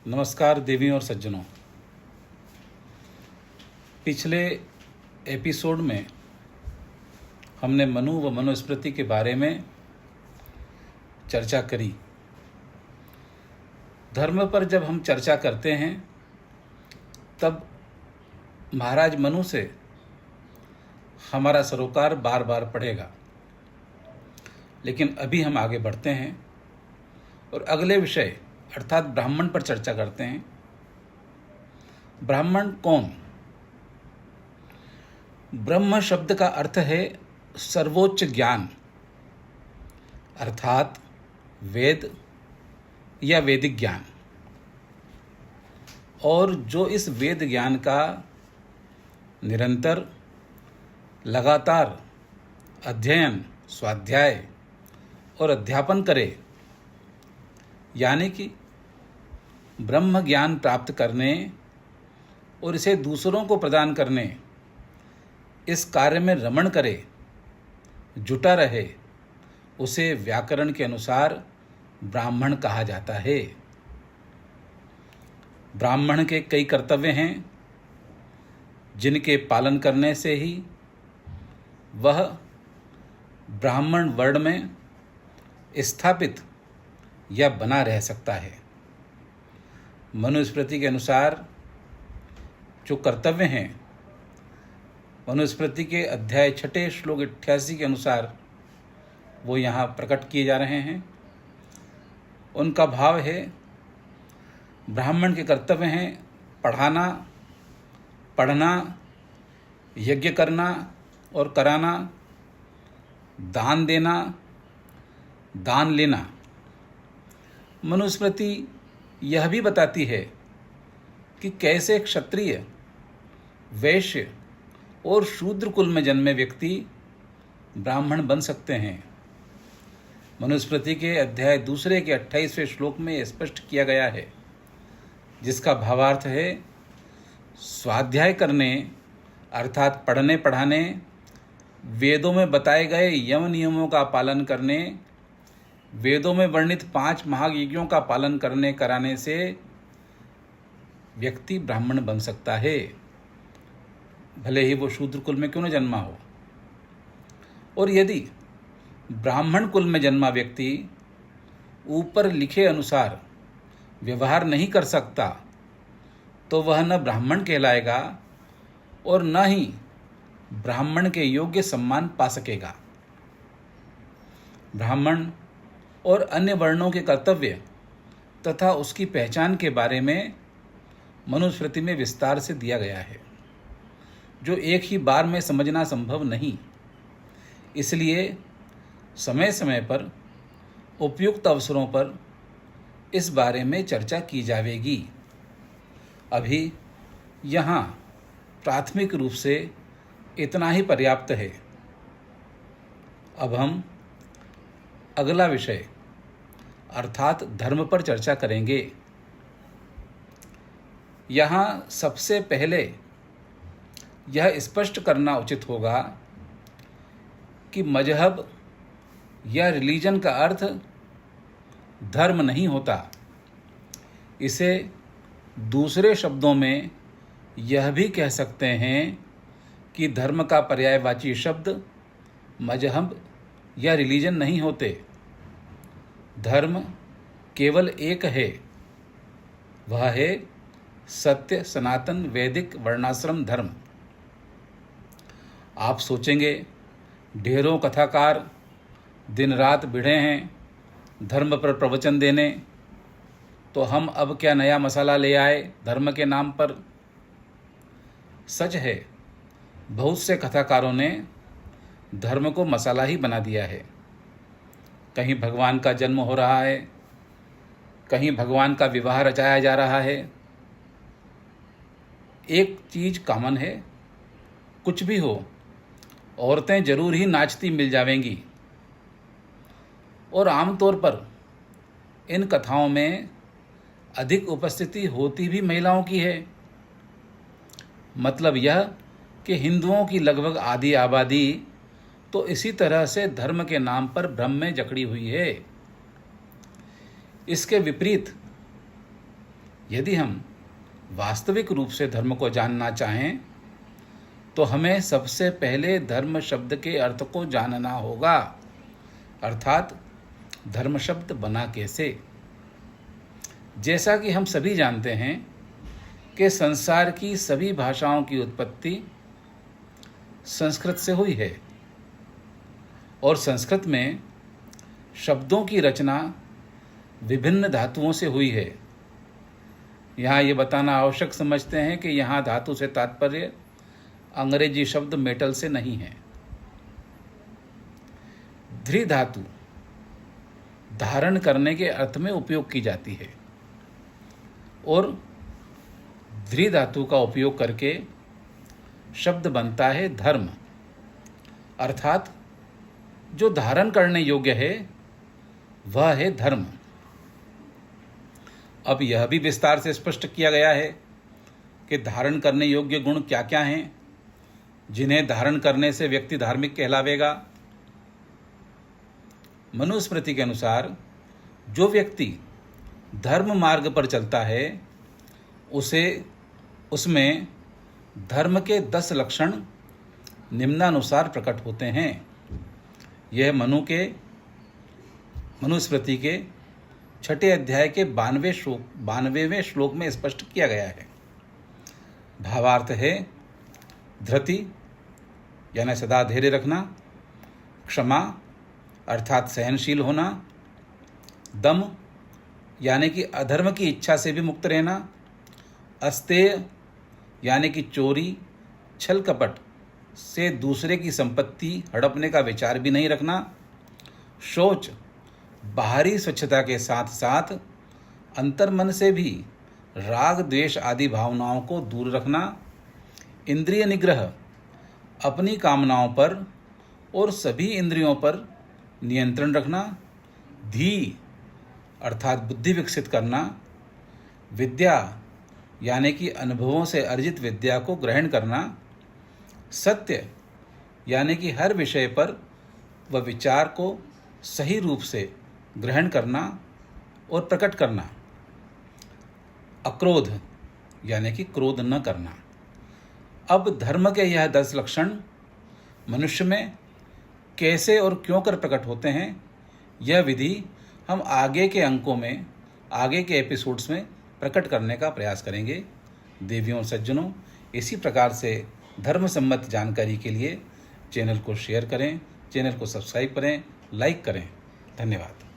नमस्कार देवियों और सज्जनों। पिछले एपिसोड में हमने मनु व मनुस्मृति के बारे में चर्चा करी। धर्म पर जब हम चर्चा करते हैं तब महाराज मनु से हमारा सरोकार बार बार पड़ेगा, लेकिन अभी हम आगे बढ़ते हैं और अगले विषय अर्थात ब्राह्मण पर चर्चा करते हैं। ब्राह्मण कौन? ब्रह्म शब्द का अर्थ है सर्वोच्च ज्ञान, अर्थात वेद या वैदिक ज्ञान। और जो इस वेद ज्ञान का निरंतर लगातार अध्ययन, स्वाध्याय और अध्यापन करे, यानी कि ब्रह्म ज्ञान प्राप्त करने और इसे दूसरों को प्रदान करने, इस कार्य में रमण करे, जुटा रहे, उसे व्याकरण के अनुसार ब्राह्मण कहा जाता है। ब्राह्मण के कई कर्तव्य हैं जिनके पालन करने से ही वह ब्राह्मण वर्ण में स्थापित या बना रह सकता है। मनुस्मृति के अनुसार जो कर्तव्य हैं, मनुस्मृति के अध्याय 6 श्लोक 88 के अनुसार वो यहाँ प्रकट किए जा रहे हैं। उनका भाव है, ब्राह्मण के कर्तव्य हैं पढ़ाना, पढ़ना, यज्ञ करना और कराना, दान देना, दान लेना। मनुस्मृति यह भी बताती है कि कैसे क्षत्रिय, वैश्य और शूद्र कुल में जन्मे व्यक्ति ब्राह्मण बन सकते हैं। मनुस्मृति के अध्याय 2 के 28वें श्लोक में यह स्पष्ट किया गया है, जिसका भावार्थ है स्वाध्याय करने अर्थात पढ़ने पढ़ाने, वेदों में बताए गए यम नियमों का पालन करने, वेदों में वर्णित 5 महायज्ञों का पालन करने कराने से व्यक्ति ब्राह्मण बन सकता है, भले ही वो शूद्र कुल में क्यों न जन्मा हो। और यदि ब्राह्मण कुल में जन्मा व्यक्ति ऊपर लिखे अनुसार व्यवहार नहीं कर सकता तो वह न ब्राह्मण कहलाएगा और न ही ब्राह्मण के योग्य सम्मान पा सकेगा। ब्राह्मण और अन्य वर्णों के कर्तव्य तथा उसकी पहचान के बारे में मनुस्मृति में विस्तार से दिया गया है, जो एक ही बार में समझना संभव नहीं। इसलिए समय समय पर उपयुक्त अवसरों पर इस बारे में चर्चा की जाएगी। अभी यहाँ प्राथमिक रूप से इतना ही पर्याप्त है। अब हम अगला विषय अर्थात धर्म पर चर्चा करेंगे। यहाँ सबसे पहले यह स्पष्ट करना उचित होगा कि मजहब या रिलीजन का अर्थ धर्म नहीं होता। इसे दूसरे शब्दों में यह भी कह सकते हैं कि धर्म का पर्यायवाची शब्द मजहब या रिलीजन नहीं होते। धर्म केवल एक है, वह है सत्य सनातन वैदिक वर्णाश्रम धर्म। आप सोचेंगे, ढेरों कथाकार दिन रात भिड़े हैं धर्म पर प्रवचन देने, तो हम अब क्या नया मसाला ले आए धर्म के नाम पर। सच है, बहुत से कथाकारों ने धर्म को मसाला ही बना दिया है। कहीं भगवान का जन्म हो रहा है, कहीं भगवान का विवाह रचाया जा रहा है। एक चीज कॉमन है, कुछ भी हो, औरतें जरूर ही नाचती मिल जावेंगी। और आमतौर पर इन कथाओं में अधिक उपस्थिति होती भी महिलाओं की है। मतलब यह कि हिंदुओं की लगभग आधी आबादी तो इसी तरह से धर्म के नाम पर भ्रम में जकड़ी हुई है। इसके विपरीत यदि हम वास्तविक रूप से धर्म को जानना चाहें तो हमें सबसे पहले धर्म शब्द के अर्थ को जानना होगा, अर्थात धर्म शब्द बना कैसे। जैसा कि हम सभी जानते हैं कि संसार की सभी भाषाओं की उत्पत्ति संस्कृत से हुई है और संस्कृत में शब्दों की रचना विभिन्न धातुओं से हुई है। यहाँ ये बताना आवश्यक समझते हैं कि यहाँ धातु से तात्पर्य अंग्रेजी शब्द मेटल से नहीं है। ध्री धातु धारण करने के अर्थ में उपयोग की जाती है और ध्री धातु का उपयोग करके शब्द बनता है धर्म, अर्थात जो धारण करने योग्य है वह है धर्म। अब यह भी विस्तार से स्पष्ट किया गया है कि धारण करने योग्य गुण क्या क्या हैं, जिन्हें धारण करने से व्यक्ति धार्मिक कहलावेगा। मनुस्मृति के अनुसार जो व्यक्ति धर्म मार्ग पर चलता है उसमें धर्म के 10 लक्षण निम्नानुसार प्रकट होते हैं। यह मनुस्मृति के 6 अध्याय के 92वें श्लोक में स्पष्ट किया गया है। भावार्थ है धृति यानी सदा धैर्य रखना, क्षमा अर्थात सहनशील होना, दम यानी कि अधर्म की इच्छा से भी मुक्त रहना, अस्तेय यानी कि चोरी छल कपट से दूसरे की संपत्ति हड़पने का विचार भी नहीं रखना, शौच बाहरी स्वच्छता के साथ साथ अंतर्मन से भी राग द्वेष आदि भावनाओं को दूर रखना, इंद्रिय निग्रह अपनी कामनाओं पर और सभी इंद्रियों पर नियंत्रण रखना, धी अर्थात बुद्धि विकसित करना, विद्या यानी कि अनुभवों से अर्जित विद्या को ग्रहण करना, सत्य यानी कि हर विषय पर व विचार को सही रूप से ग्रहण करना और प्रकट करना, अक्रोध यानी कि क्रोध न करना। अब धर्म के यह 10 लक्षण मनुष्य में कैसे और क्यों कर प्रकट होते हैं, यह विधि हम आगे के अंकों में, आगे के एपिसोड्स में प्रकट करने का प्रयास करेंगे। देवियों और सज्जनों, इसी प्रकार से धर्म सम्मत जानकारी के लिए चैनल को शेयर करें, चैनल को सब्सक्राइब करें, लाइक करें। धन्यवाद।